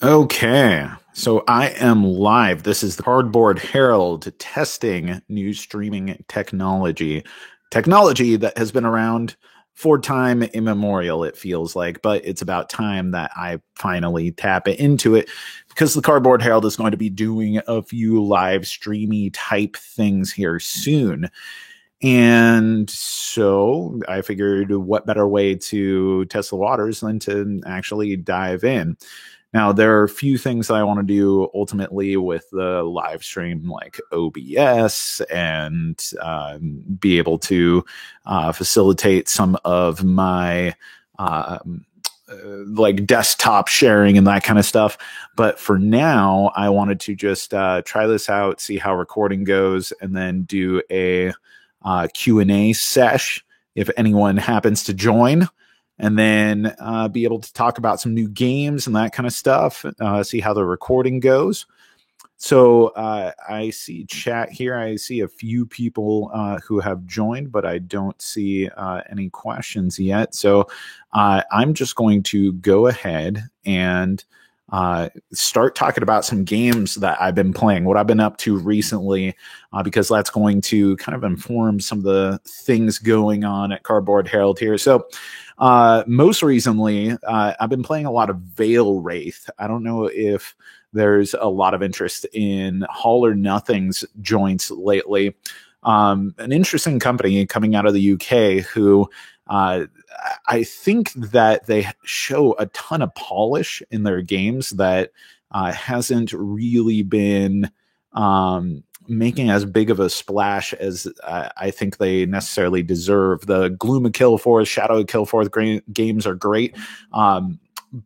Okay, so I am live. This is the Cardboard Herald testing new streaming technology. Technology that has been around for time immemorial, it feels like, but it's about time that I finally tap into it because the Cardboard Herald is going to be doing a few live streamy type things here soon. And so I figured what better way to test the waters than to actually dive in. Now, there are a few things that I want to do ultimately with the live stream, like OBS, and be able to facilitate some of my uh, like desktop sharing and that kind of stuff. But for now, I wanted to just try this out, see how recording goes, and then do a Q&A sesh if anyone happens to join, and then be able to talk about some new games and that kind of stuff, see how the recording goes. So I see chat here. I see a few people who have joined, but I don't see any questions yet. So I'm just going to go ahead and start talking about some games that I've been playing, what I've been up to recently, because that's going to kind of inform some of the things going on at Cardboard Herald here. So most recently, I've been playing a lot of Veil Wraith. I don't know if there's a lot of interest in All or Nothing's joints lately. An interesting company coming out of the UK who I think that they show a ton of polish in their games that hasn't really been making as big of a splash as I think they necessarily deserve. The Gloom of Killforth, Shadow of Killforth games are great.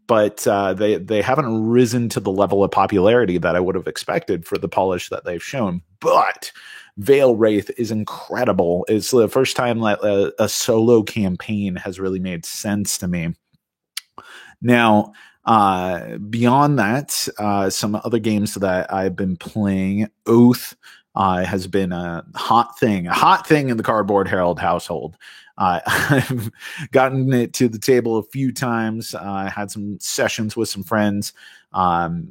But they haven't risen to the level of popularity that I would have expected for the polish that they've shown. But Veil Wraith is incredible. It's the first time that a solo campaign has really made sense to me. Now, beyond that, some other games that I've been playing, Oath has been a hot thing in the Cardboard Herald household. I've gotten it to the table a few times. I had some sessions with some friends,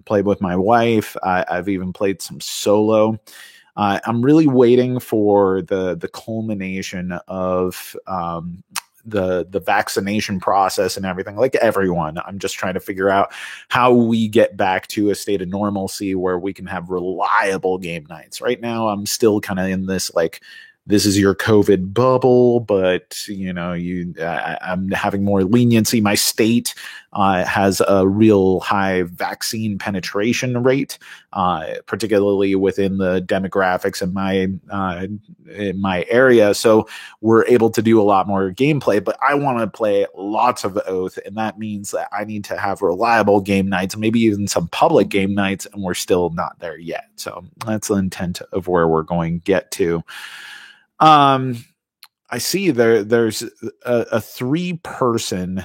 played with my wife. I've even played some solo. I'm really waiting for the culmination of the vaccination process and everything. Like everyone, I'm just trying to figure out how we get back to a state of normalcy where we can have reliable game nights. Right now, I'm still kind of in this like, this is your COVID bubble, but I'm having more leniency. My state has a real high vaccine penetration rate, particularly within the demographics in my area. So we're able to do a lot more gameplay. But I want to play lots of Oath, and that means that I need to have reliable game nights, maybe even some public game nights, and we're still not there yet. So that's the intent of where we're going to get to. I see there's a 3-person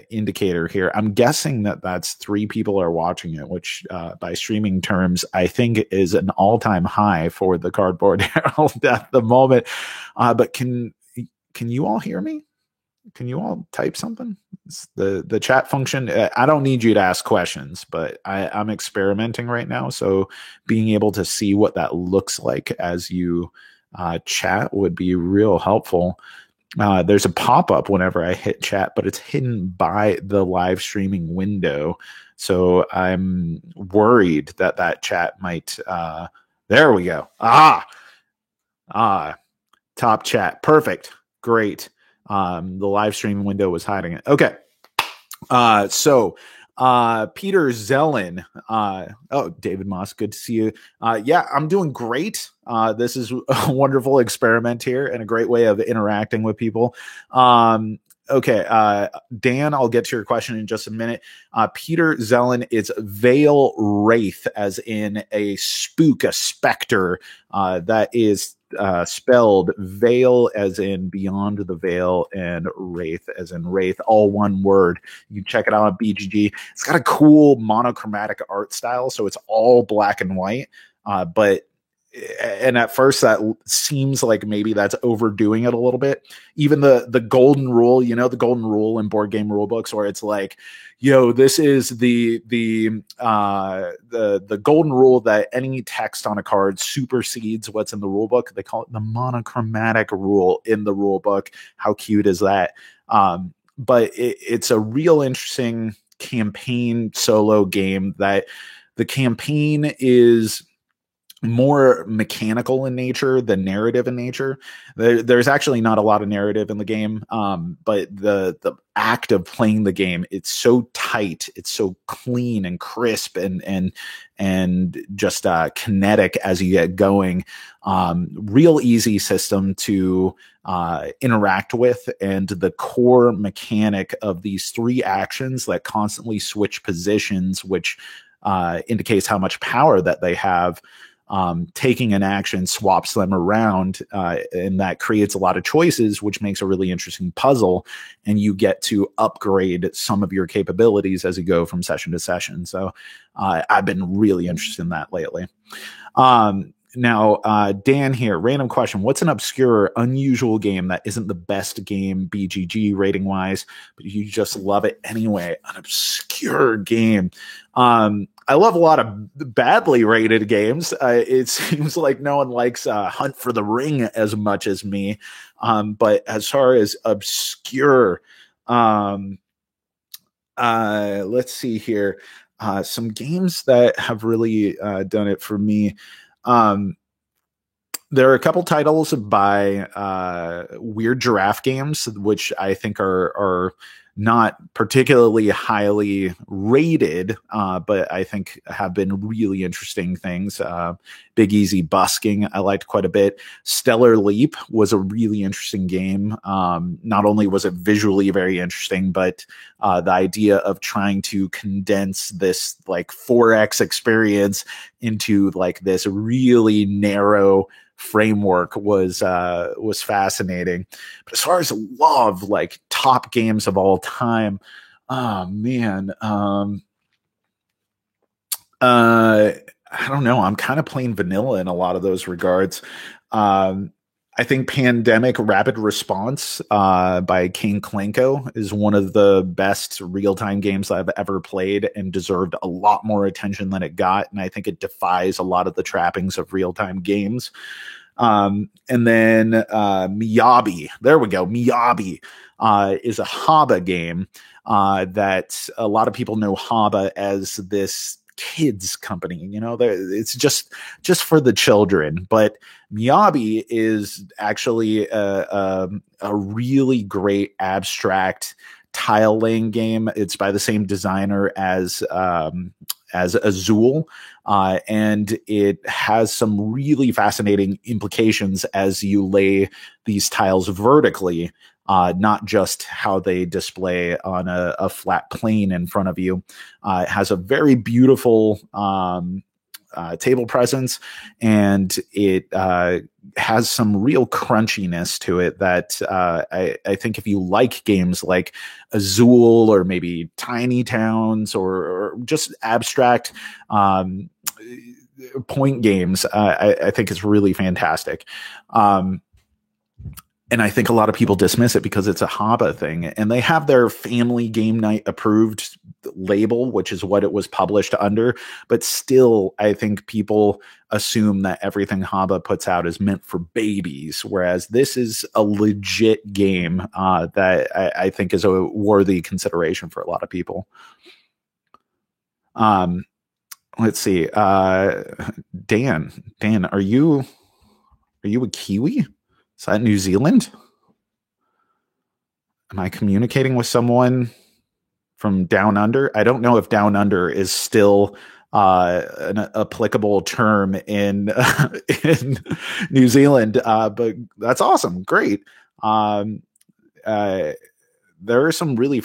indicator here. I'm guessing that's 3 people are watching it, which by streaming terms, I think is an all-time high for the Cardboard Herald at the moment. But can you all hear me? Can you all type something? It's the chat function. I don't need you to ask questions, but I'm experimenting right now. So being able to see what that looks like as you chat would be real helpful. There's a pop-up whenever I hit chat, but it's hidden by the live streaming window. So I'm worried that chat might, there we go. Top chat. Perfect. Great. The live streaming window was hiding it. Okay. So Peter Zellin, David Moss, good to see you. Yeah, I'm doing great. This is a wonderful experiment here and a great way of interacting with people. Okay, Dan, I'll get to your question in just a minute. Peter Zellin is Veil Wraith, as in a spook, a specter. That is spelled Veil as in beyond the veil, and Wraith as in wraith, all one word. You can check it out on BGG. It's got a cool monochromatic art style, so it's all black and white, but and at first that seems like maybe that's overdoing it a little bit. Even the golden rule, the golden rule in board game rule books, where it's like, this is the golden rule that any text on a card supersedes what's in the rule book. They call it the monochromatic rule in the rule book. How cute is that? But it's a real interesting campaign solo game that the campaign is more mechanical in nature than narrative in nature. There's actually not a lot of narrative in the game, but the act of playing the game, it's so tight, it's so clean and crisp and just kinetic as you get going. Real easy system to interact with, and the core mechanic of these 3 actions that constantly switch positions, which indicates how much power that they have. Taking an action swaps them around, and that creates a lot of choices, which makes a really interesting puzzle, and you get to upgrade some of your capabilities as you go from session to session. So I've been really interested in that lately. Now, Dan here, random question. What's an obscure, unusual game that isn't the best game BGG rating wise, but you just love it anyway? An obscure game. I love a lot of badly rated games. It seems like no one likes Hunt for the Ring as much as me. But as far as obscure, let's see here. Some games that have really done it for me. There are a couple titles by Weird Giraffe Games, which I think are not particularly highly rated, but I think have been really interesting things. Big Easy Busking, I liked quite a bit. Stellar Leap was a really interesting game. Not only was it visually very interesting, but the idea of trying to condense this like 4X experience into like this really narrow framework was fascinating. But as far as love, like top games of all time, oh man, I don't know. I'm kind of plain vanilla in a lot of those regards. I think Pandemic Rapid Response by Kane Klenko is one of the best real-time games I've ever played and deserved a lot more attention than it got. And I think it defies a lot of the trappings of real-time games. And then Miyabi. There we go. Miyabi is a Haba game that a lot of people know Haba as this kids company. It's just for the children, but Miyabi is actually a really great abstract tile laying game. It's by the same designer as Azul, and it has some really fascinating implications as you lay these tiles vertically. Not just how they display on a flat plane in front of you. It has a very beautiful table presence, and it has some real crunchiness to it that I think if you like games like Azul or maybe Tiny Towns or just abstract point games, I think it's really fantastic. And I think a lot of people dismiss it because it's a Haba thing. And they have their Family Game Night approved label, which is what it was published under. But still, I think people assume that everything Haba puts out is meant for babies, whereas this is a legit game that I think is a worthy consideration for a lot of people. Let's see. Dan, are you a Kiwi? Is that New Zealand? Am I communicating with someone from down under? I don't know if down under is still an applicable term in in New Zealand, but that's awesome. Great. There are some really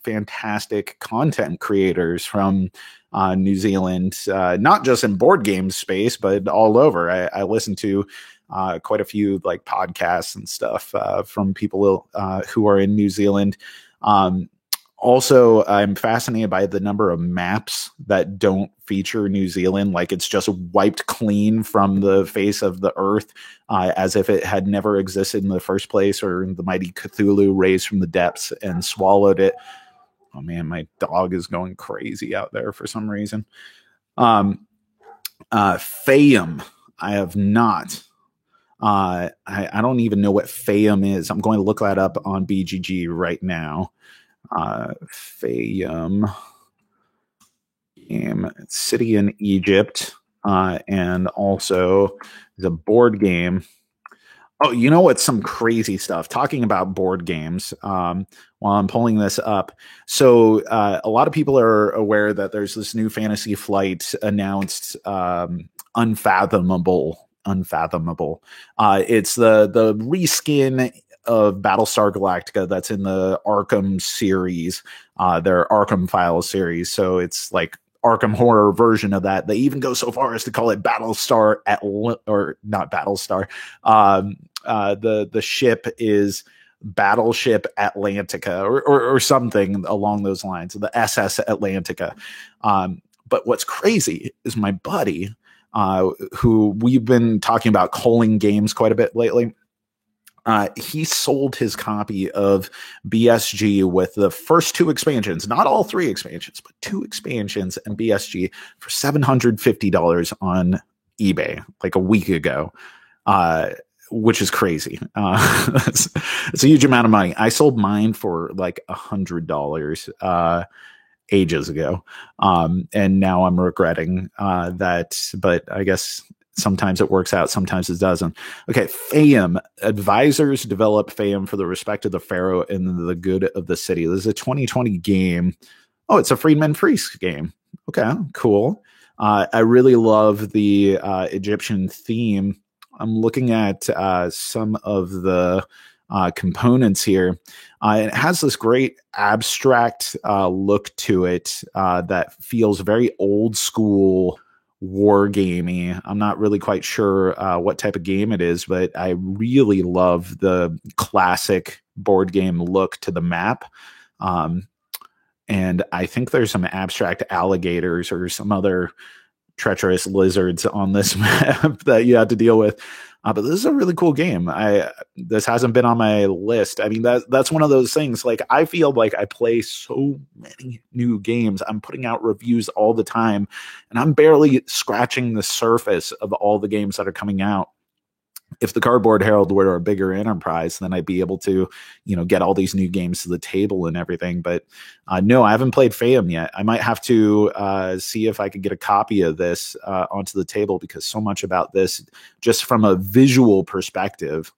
fantastic content creators from New Zealand, not just in board game space, but all over. I listen to quite a few like podcasts and stuff from people who are in New Zealand. Also, I'm fascinated by the number of maps that don't feature New Zealand. Like it's just wiped clean from the face of the earth, as if it had never existed in the first place, or the mighty Cthulhu raised from the depths and swallowed it. Oh man, my dog is going crazy out there for some reason. Fayum, I have not. I don't even know what Fayum is. I'm going to look that up on BGG right now. Fayum game, city in Egypt, and also the board game. Oh, you know what? Some crazy stuff. Talking about board games, while I'm pulling this up. So a lot of people are aware that there's this new Fantasy Flight announced, Unfathomable. It's the reskin of Battlestar Galactica that's in the Arkham series, their Arkham Files series. So it's like Arkham Horror version of that. They even go so far as to call it Battlestar or not Battlestar. The ship is Battleship Atlantica or something along those lines, the SS Atlantica. But what's crazy is my buddy, who we've been talking about culling games quite a bit lately. He sold his copy of BSG with the first 2 expansions, not all 3 expansions, but 2 expansions and BSG for $750 on eBay like a week ago, which is crazy. It's a huge amount of money. I sold mine for like $100 ages ago, and now I'm regretting that. But I guess sometimes it works out, sometimes it doesn't. Okay, Fayum. Advisors develop Fayum for the respect of the pharaoh and the good of the city. This is a 2020 game. Oh, it's a Friedman Freese game. Okay, cool. I really love the Egyptian theme. I'm looking at some of the components here. It has this great abstract look to it that feels very old school war gamey. I'm not really quite sure what type of game it is, but I really love the classic board game look to the map. And I think there's some abstract alligators or some other treacherous lizards on this map that you have to deal with. But this is a really cool game. This hasn't been on my list. I mean, that's one of those things. Like, I feel like I play so many new games. I'm putting out reviews all the time, and I'm barely scratching the surface of all the games that are coming out. If the Cardboard Herald were a bigger enterprise, then I'd be able to, get all these new games to the table and everything. But no, I haven't played Fayum yet. I might have to see if I could get a copy of this onto the table, because so much about this, just from a visual perspective,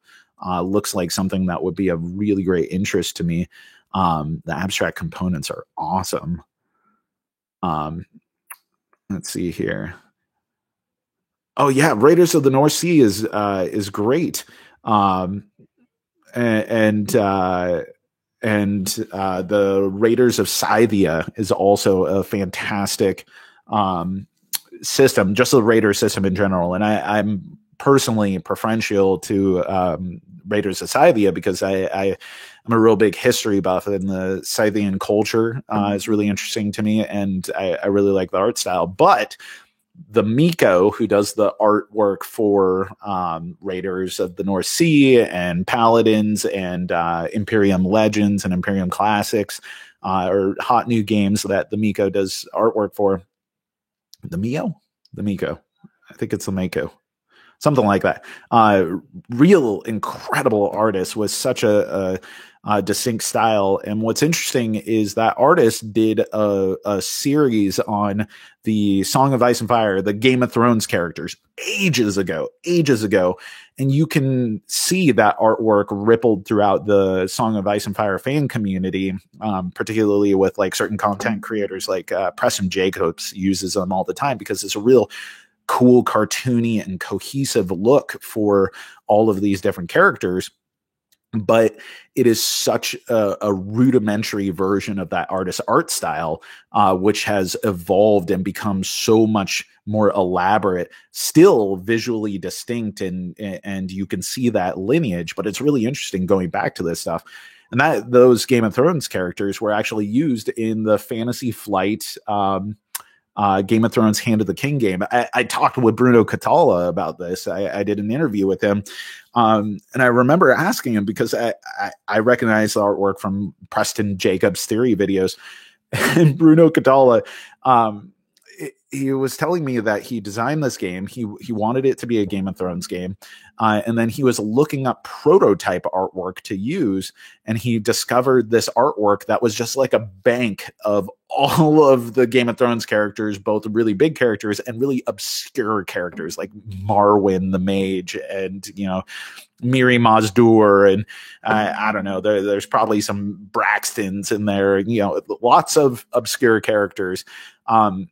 looks like something that would be of really great interest to me. The abstract components are awesome. Let's see here. Oh yeah, Raiders of the North Sea is great, and the Raiders of Scythia is also a fantastic system. Just the Raider system in general, and I'm personally preferential to Raiders of Scythia because I'm a real big history buff, and the Scythian culture is really interesting to me, and I really like the art style, but the Miko, who does the artwork for Raiders of the North Sea and Paladins and Imperium Legends and Imperium Classics, are hot new games that the Miko does artwork for. The Miko. I think it's the Mako. Something like that. Real incredible artist with such a distinct style. And what's interesting is that artist did a series on the Song of Ice and Fire, the Game of Thrones characters, ages ago. And you can see that artwork rippled throughout the Song of Ice and Fire fan community, particularly with like certain content creators like Preston Jacobs uses them all the time, because it's a real cool, cartoony, and cohesive look for all of these different characters. But it is such a rudimentary version of that artist's art style, which has evolved and become so much more elaborate, still visually distinct, and you can see that lineage. But it's really interesting going back to this stuff. And that those Game of Thrones characters were actually used in the Fantasy Flight Game of Thrones Hand of the King game. I talked with Bruno Catala about this. I did an interview with him. And I remember asking him because I recognize the artwork from Preston Jacobs theory videos. And Bruno Catala, he was telling me that he designed this game. He wanted it to be a Game of Thrones game. And then he was looking up prototype artwork to use. And he discovered this artwork that was just like a bank of all of the Game of Thrones characters, both really big characters and really obscure characters like Marwyn the Mage and, Miri Mazdur. And I don't know, there's probably some Braxtons in there, lots of obscure characters. And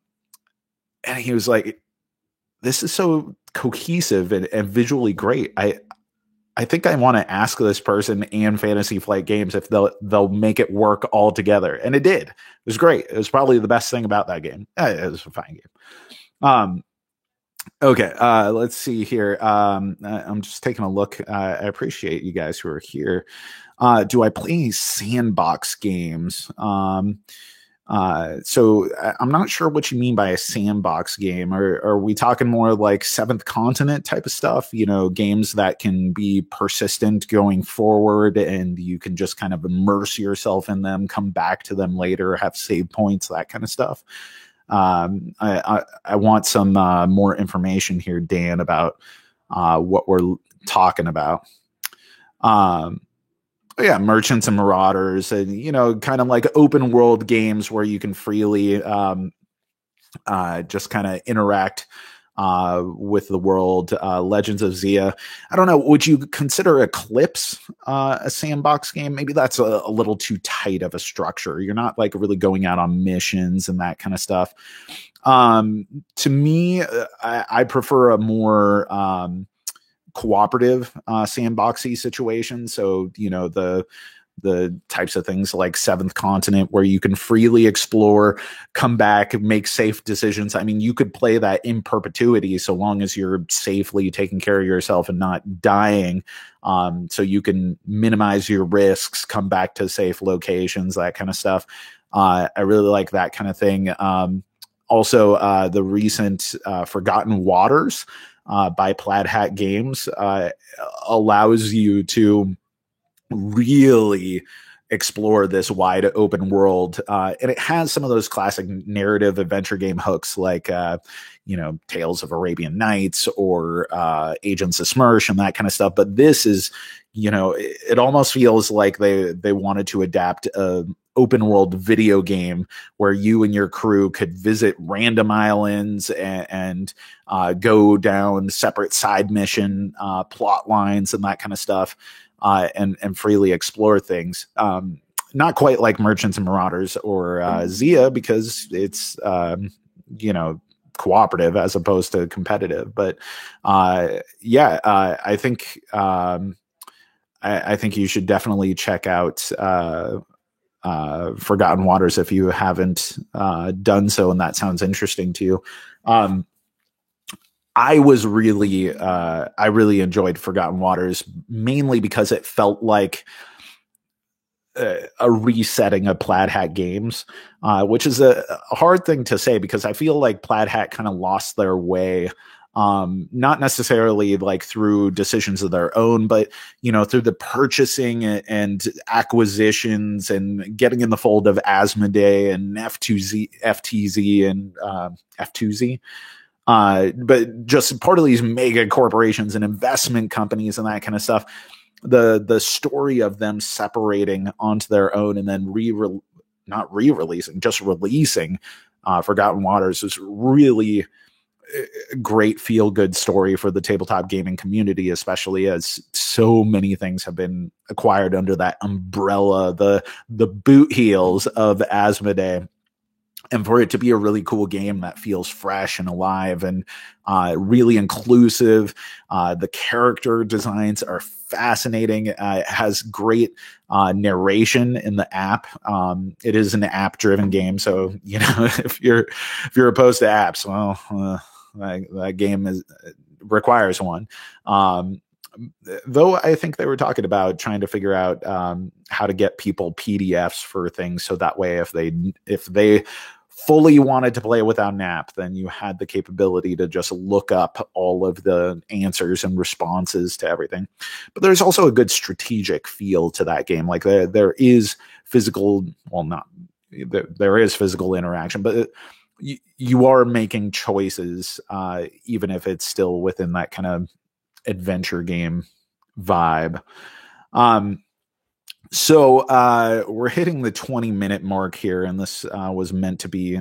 he was like, this is so cohesive and visually great. I think I want to ask this person and Fantasy Flight Games if they'll make it work all together. And it did. It was great. It was probably the best thing about that game. It was a fine game. Okay. Let's see here. I'm just taking a look. I appreciate you guys who are here. Do I play sandbox games? So I'm not sure what you mean by a sandbox game. Are we talking more like Seventh Continent type of stuff? Games that can be persistent going forward and you can just kind of immerse yourself in them, come back to them later, have save points, that kind of stuff. I want some more information here, Dan, about what we're talking about. Yeah, Merchants and Marauders, and kind of like open world games where you can freely just kind of interact with the world. Legends of Zia. I don't know. Would you consider Eclipse a sandbox game? Maybe that's a little too tight of a structure. You're not like really going out on missions and that kind of stuff. To me, I prefer a more cooperative sandboxy situation. So the types of things like Seventh Continent where you can freely explore, come back, make safe decisions. I mean, you could play that in perpetuity so long as you're safely taking care of yourself and not dying. So you can minimize your risks, come back to safe locations, that kind of stuff. I really like that kind of thing. Also, the recent Forgotten Waters by Plaid Hat Games allows you to really explore this wide open world. And it has some of those classic narrative adventure game hooks like, Tales of Arabian Nights or Agents of Smersh and that kind of stuff. But this is, it almost feels like they wanted to adapt a open world video game where you and your crew could visit random islands and go down separate side mission plot lines and that kind of stuff. And freely explore things. Not quite like Merchants and Marauders or Zia because it's cooperative as opposed to competitive. But I think I think you should definitely check out Forgotten Waters if you haven't done so, and that sounds interesting to you. I really enjoyed Forgotten Waters mainly because it felt like a resetting of Plaid Hat Games, which is a hard thing to say because I feel like Plaid Hat kind of lost their way. Not necessarily like through decisions of their own, but through the purchasing and acquisitions and getting in the fold of Asmodee and FTZ and F2Z. But just part of these mega corporations and investment companies and that kind of stuff, the story of them separating onto their own and then not re-releasing, just releasing Forgotten Waters is really a great feel-good story for the tabletop gaming community, especially as so many things have been acquired under that umbrella, the boot heels of Asmodee. And for it to be a really cool game that feels fresh and alive and really inclusive. The character designs are fascinating. It has great narration in the app. It is an app-driven game, so if you're opposed to apps, well, that game requires one. though I think they were talking about trying to figure out how to get people PDFs for things, so that way if they fully wanted to play without an app, then you had the capability to just look up all of the answers and responses to everything. But there's also a good strategic feel to that game. Like there is physical, well, not there is physical interaction, but you are making choices, even if it's still within that kind of adventure game vibe. So we're hitting the 20-minute mark here, and this was meant to be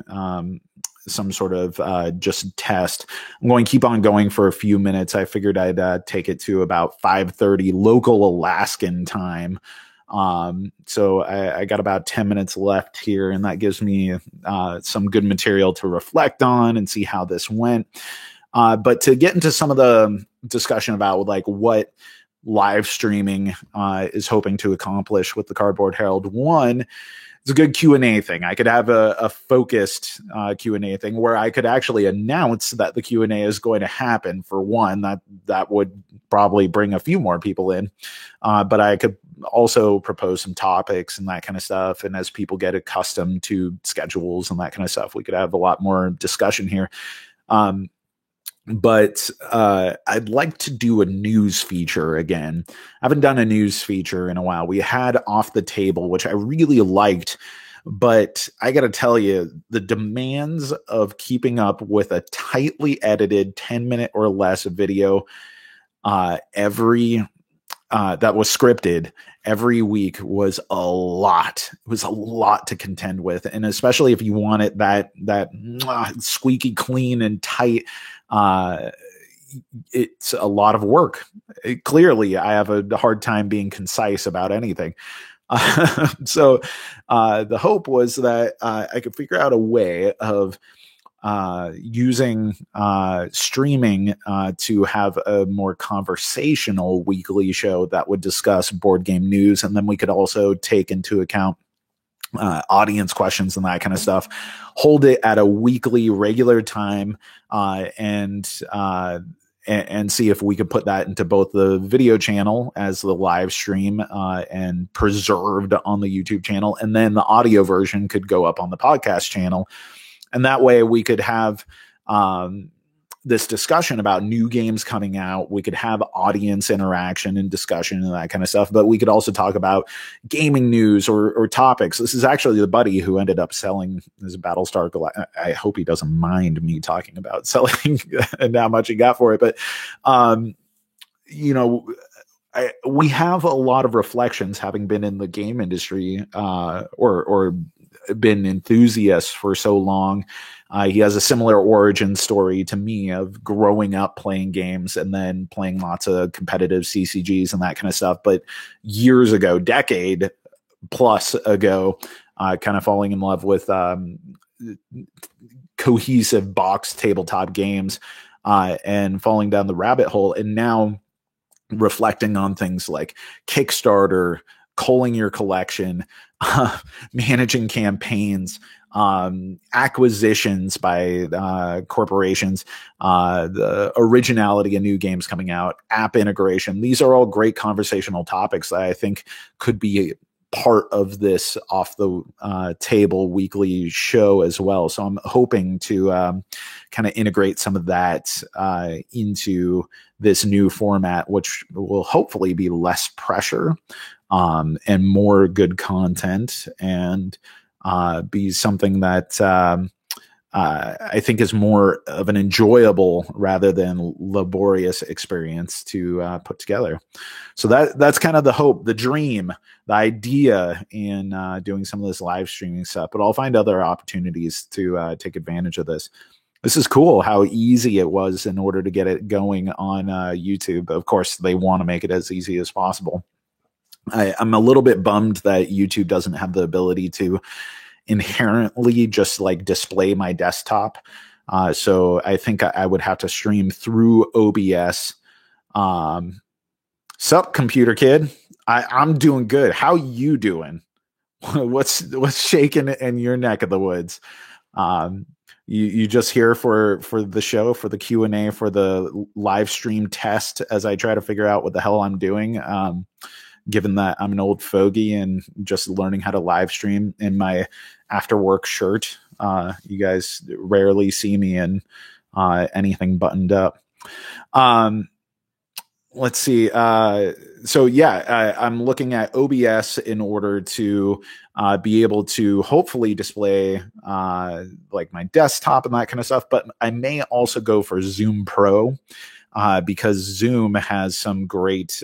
some sort of just test. I'm going to keep on going for a few minutes. I figured I'd take it to about 5:30 local Alaskan time. So I got about 10 minutes left here, and that gives me some good material to reflect on and see how this went. But to get into some of the discussion about like what live streaming is hoping to accomplish with the Cardboard Herald, one, it's a good Q&A thing. I could have a focused Q&A thing where I could actually announce that the Q&A is going to happen. For one, that would probably bring a few more people in. But I could also propose some topics and that kind of stuff. And as people get accustomed to schedules and that kind of stuff, we could have a lot more discussion here. But I'd like to do a news feature again. I haven't done a news feature in a while. We had Off the Table, which I really liked, but I got to tell you, the demands of keeping up with a tightly edited 10-minute or less video that was scripted every week was a lot. It was a lot to contend with. And especially if you want it that squeaky clean and tight, it's a lot of work. Clearly, I have a hard time being concise about anything. So the hope was that I could figure out a way of using streaming to have a more conversational weekly show that would discuss board game news. And then we could also take into account audience questions and that kind of stuff, hold it at a weekly regular time, and see if we could put that into both the video channel as the live stream and preserved on the YouTube channel. And then the audio version could go up on the podcast channel. And that way we could have this discussion about new games coming out. We could have audience interaction and discussion and that kind of stuff. But we could also talk about gaming news or topics. This is actually the buddy who ended up selling his Battlestar Galactica. I hope he doesn't mind me talking about selling and how much he got for it. But, we have a lot of reflections, having been in the game industry or been enthusiasts for so long. He has a similar origin story to me of growing up playing games and then playing lots of competitive CCGs and that kind of stuff. But years ago, decade plus ago, kind of falling in love with cohesive box tabletop games and falling down the rabbit hole. And now reflecting on things like Kickstarter, culling your collection, managing campaigns, acquisitions by corporations, the originality of new games coming out, app integration. These are all great conversational topics that I think could be part of this Off the Table weekly show as well. So I'm hoping to kind of integrate some of that into this new format, which will hopefully be less pressure and more good content, and be something that I think is more of an enjoyable rather than laborious experience to put together. So that's kind of the hope, the dream, the idea in doing some of this live streaming stuff. But I'll find other opportunities to take advantage of this. This is cool how easy it was in order to get it going on YouTube. Of course, they want to make it as easy as possible. I'm a little bit bummed that YouTube doesn't have the ability to inherently just like display my desktop. So I think I would have to stream through OBS. Sup, computer kid? I'm doing good. How you doing? What's shaking in your neck of the woods? You just here for the show, for the Q&A, for the live stream test as I try to figure out what the hell I'm doing. Given that I'm an old fogey and just learning how to live stream in my after work shirt, you guys rarely see me in anything buttoned up. Let's see. So yeah, I'm looking at OBS in order to be able to hopefully display like my desktop and that kind of stuff. But I may also go for Zoom Pro because Zoom has some great,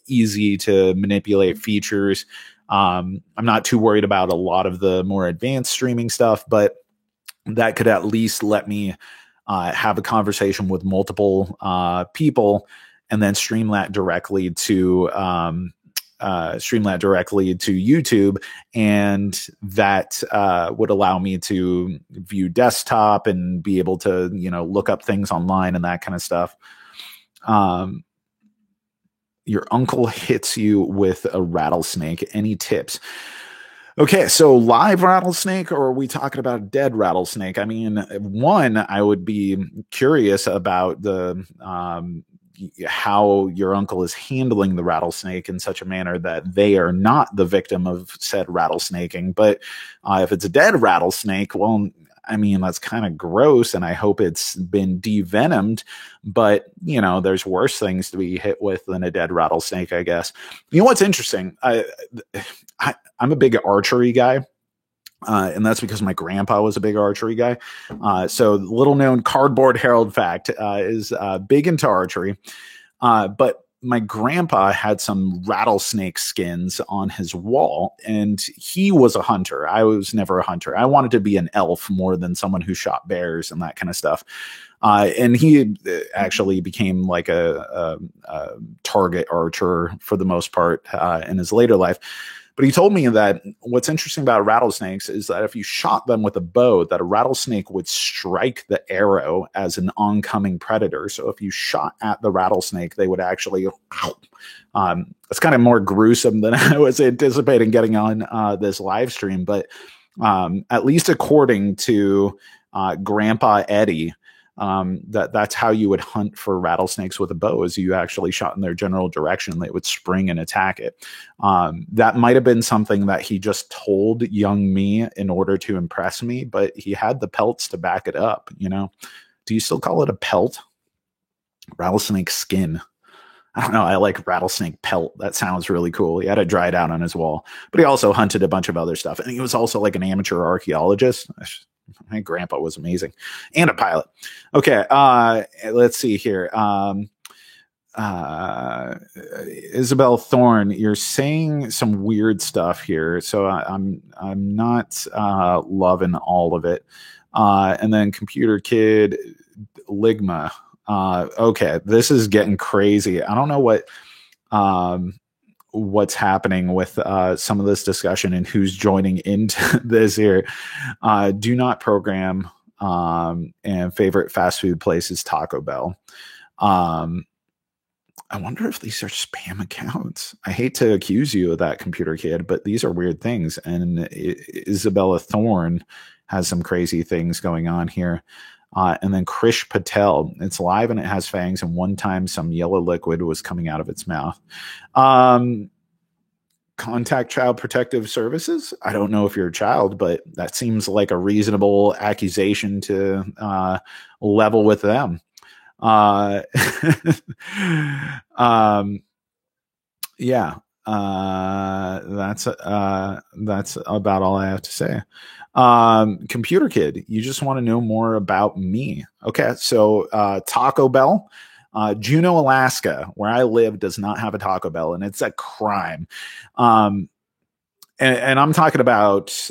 easy to manipulate features. I'm not too worried about a lot of the more advanced streaming stuff, but that could at least let me have a conversation with multiple people, and then stream that directly to YouTube, and that would allow me to view desktop and be able to, look up things online and that kind of stuff. Your uncle hits you with a rattlesnake. Any tips? Okay, so live rattlesnake, or are we talking about a dead rattlesnake? I mean, one, I would be curious about the how your uncle is handling the rattlesnake in such a manner that they are not the victim of said rattlesnaking. But if it's a dead rattlesnake, well, I mean, that's kind of gross, and I hope it's been devenomed. But, there's worse things to be hit with than a dead rattlesnake, I guess. You know what's interesting? I'm a big archery guy. And that's because my grandpa was a big archery guy. So little known Cardboard Herald fact is big into archery. But my grandpa had some rattlesnake skins on his wall, and he was a hunter. I was never a hunter. I wanted to be an elf more than someone who shot bears and that kind of stuff. And he actually became like a target archer for the most part in his later life. But he told me that what's interesting about rattlesnakes is that if you shot them with a bow, that a rattlesnake would strike the arrow as an oncoming predator. So if you shot at the rattlesnake, they would actually, it's kind of more gruesome than I was anticipating getting on this live stream. But at least according to Grandpa Eddie, that's how you would hunt for rattlesnakes with a bow, is you actually shot in their general direction. They would spring and attack it. That might have been something that he just told young me in order to impress me, but he had the pelts to back it up. Do you still call it a pelt? Rattlesnake skin. I don't know. I like rattlesnake pelt. That sounds really cool. He had it dried out on his wall, but he also hunted a bunch of other stuff. And he was also like an amateur archaeologist. My grandpa was amazing, and a pilot. Okay, let's see here. Isabel Thorne, you're saying some weird stuff here, so I'm not loving all of it. And then Computer Kid Ligma. Okay, this is getting crazy. I don't know what's happening with some of this discussion and who's joining into this here. Do not program and favorite fast food place is Taco Bell. I wonder if these are spam accounts. I hate to accuse you of that, Computer Kid, but these are weird things. And Isabella Thorne has some crazy things going on here. And then Krish Patel, it's live and it has fangs, and one time some yellow liquid was coming out of its mouth. Contact Child Protective Services. I don't know if you're a child, but that seems like a reasonable accusation to level with them. Yeah. That's about all I have to say. Computer Kid, you just want to know more about me. Okay, so Taco Bell, Juneau, Alaska, where I live, does not have a Taco Bell, and it's a crime. And I'm talking about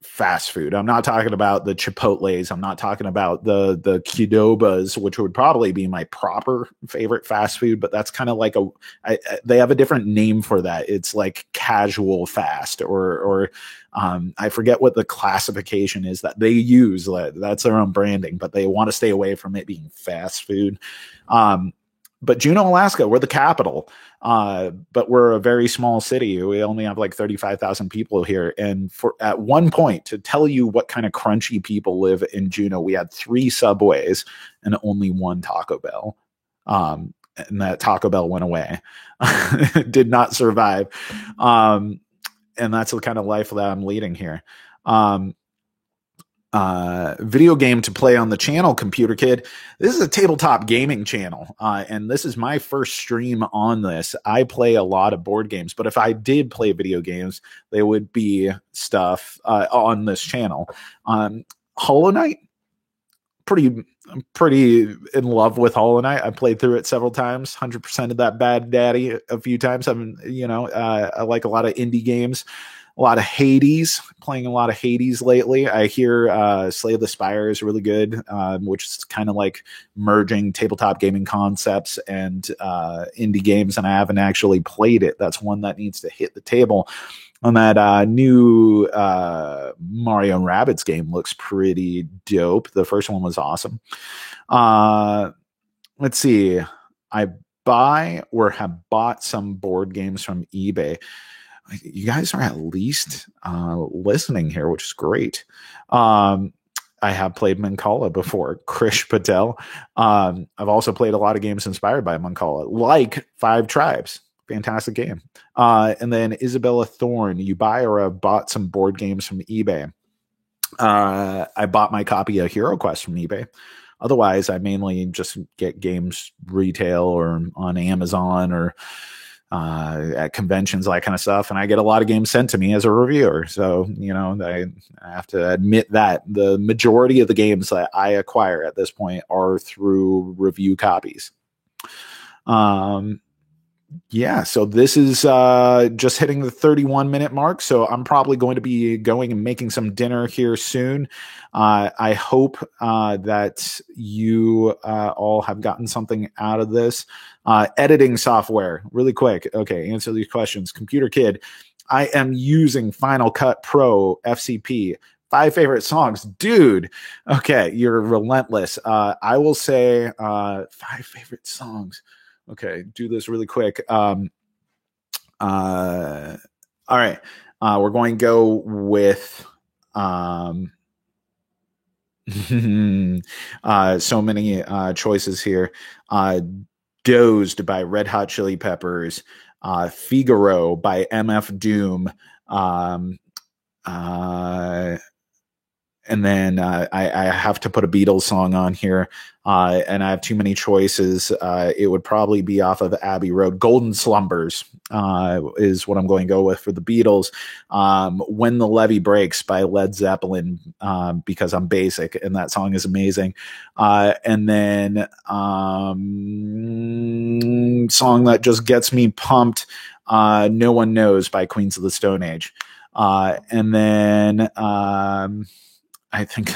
fast food. I'm not talking about the Chipotles. I'm not talking about the Qdobas, which would probably be my proper favorite fast food, but that's kind of like they have a different name for that. It's like casual fast, or I forget what the classification is that they use. That's their own branding, but they want to stay away from it being fast food. but Juneau, Alaska, we're the capital. But we're a very small city. We only have like 35,000 people here. And for at one point, to tell you what kind of crunchy people live in Juneau, we had 3 Subways and only 1 Taco Bell. And that Taco Bell went away. Did not survive. And that's the kind of life that I'm leading here. Video game to play on the channel, Computer Kid. This is a tabletop gaming channel, and this is my first stream on this. I play a lot of board games, but if I did play video games, they would be stuff on this channel. Hollow Knight, pretty in love with Hollow Knight. I played through it several times, 100% of that bad daddy a few times. I like a lot of indie games. A lot of Hades, playing a lot of Hades lately. I hear Slay of the Spire is really good, which is kind of like merging tabletop gaming concepts and indie games, and I haven't actually played it. That's one that needs to hit the table. And that new Mario & Rabbids game looks pretty dope. The first one was awesome. Let's see. I buy or have bought some board games from eBay. You guys are at least listening here, which is great. I have played Mancala before, Krish Patel. I've also played a lot of games inspired by Mancala, like Five Tribes. Fantastic game. And then Isabella Thorne, you buy or have bought some board games from eBay. I bought my copy of Hero Quest from eBay. Otherwise, I mainly just get games retail or on Amazon or at conventions, that kind of stuff, and I get a lot of games sent to me as a reviewer. So, I have to admit that the majority of the games that I acquire at this point are through review copies. So this is just hitting the 31-minute mark. So I'm probably going to be going and making some dinner here soon. I hope that you all have gotten something out of this. Editing software, really quick. Okay, answer these questions. Computer Kid, I am using Final Cut Pro FCP. 5 favorite songs, dude. Okay, you're relentless. I will say 5 favorite songs. Okay, do this really quick. All right. We're going to go with so many choices here. Dozed by Red Hot Chili Peppers. Figaro by MF Doom. And then I have to put a Beatles song on here, and I have too many choices. It would probably be off of Abbey Road. Golden Slumbers is what I'm going to go with for the Beatles. When the Levee Breaks by Led Zeppelin, because I'm basic, and that song is amazing. And then song that just gets me pumped, No One Knows by Queens of the Stone Age. And then I think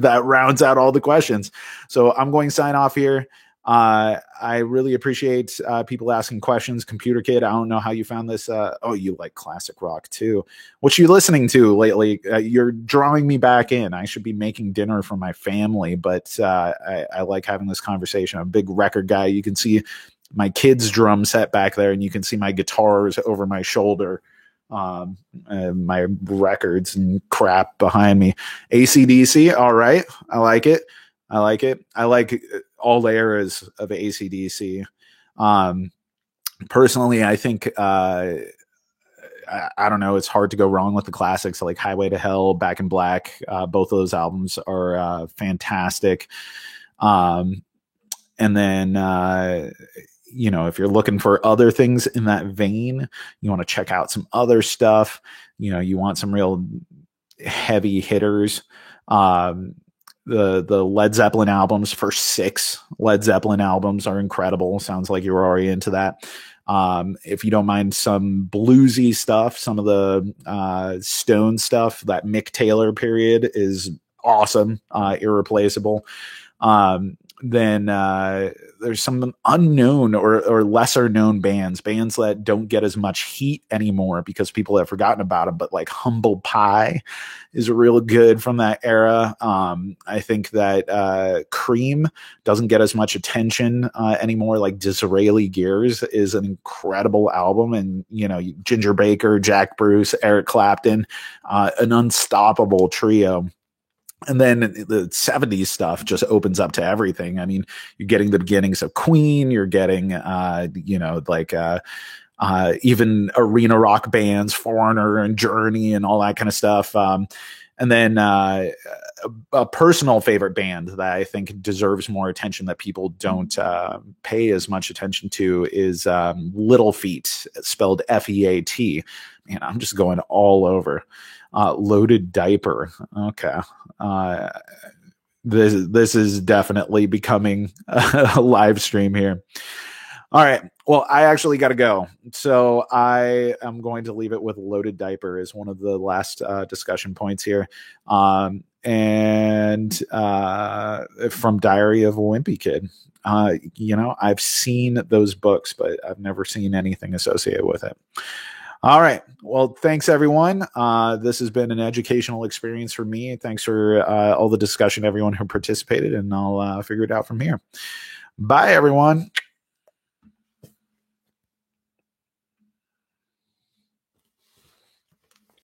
that rounds out all the questions. So I'm going to sign off here. I really appreciate people asking questions. Computer Kid, I don't know how you found this. You like classic rock too. What you listening to lately? You're drawing me back in. I should be making dinner for my family, but I like having this conversation. I'm a big record guy. You can see my kids' drum set back there, and you can see my guitars over my shoulder. My records and crap behind me. AC/DC, all right. I like it. I like all the eras of AC/DC. Personally, I think I don't know. It's hard to go wrong with the classics like Highway to Hell, Back in Black. Both of those albums are fantastic. And then if you're looking for other things in that vein, you want to check out some other stuff. You want some real heavy hitters. The Led Zeppelin albums, first 6 Led Zeppelin albums are incredible. Sounds like you're already into that. If you don't mind some bluesy stuff, some of the Stone stuff, that Mick Taylor period is awesome, irreplaceable. Then there's some unknown or lesser known bands that don't get as much heat anymore because people have forgotten about them. But like Humble Pie is real good from that era. I think that Cream doesn't get as much attention anymore. Like Disraeli Gears is an incredible album, and Ginger Baker, Jack Bruce, Eric Clapton, an unstoppable trio. And then the 70s stuff just opens up to everything. I mean, you're getting the beginnings of Queen, you're getting even arena rock bands, Foreigner and Journey and all that kind of stuff. And then a personal favorite band that I think deserves more attention that people don't pay as much attention to is Little Feat, spelled F-E-A-T. Man, I'm just going all over. Loaded Diaper. Okay. This is definitely becoming a live stream here. All right. Well, I actually got to go. So I am going to leave it with Loaded Diaper as one of the last discussion points here. And from Diary of a Wimpy Kid. I've seen those books, but I've never seen anything associated with it. All right. Well, thanks, everyone. This has been an educational experience for me. Thanks for all the discussion, everyone who participated, and I'll figure it out from here. Bye, everyone.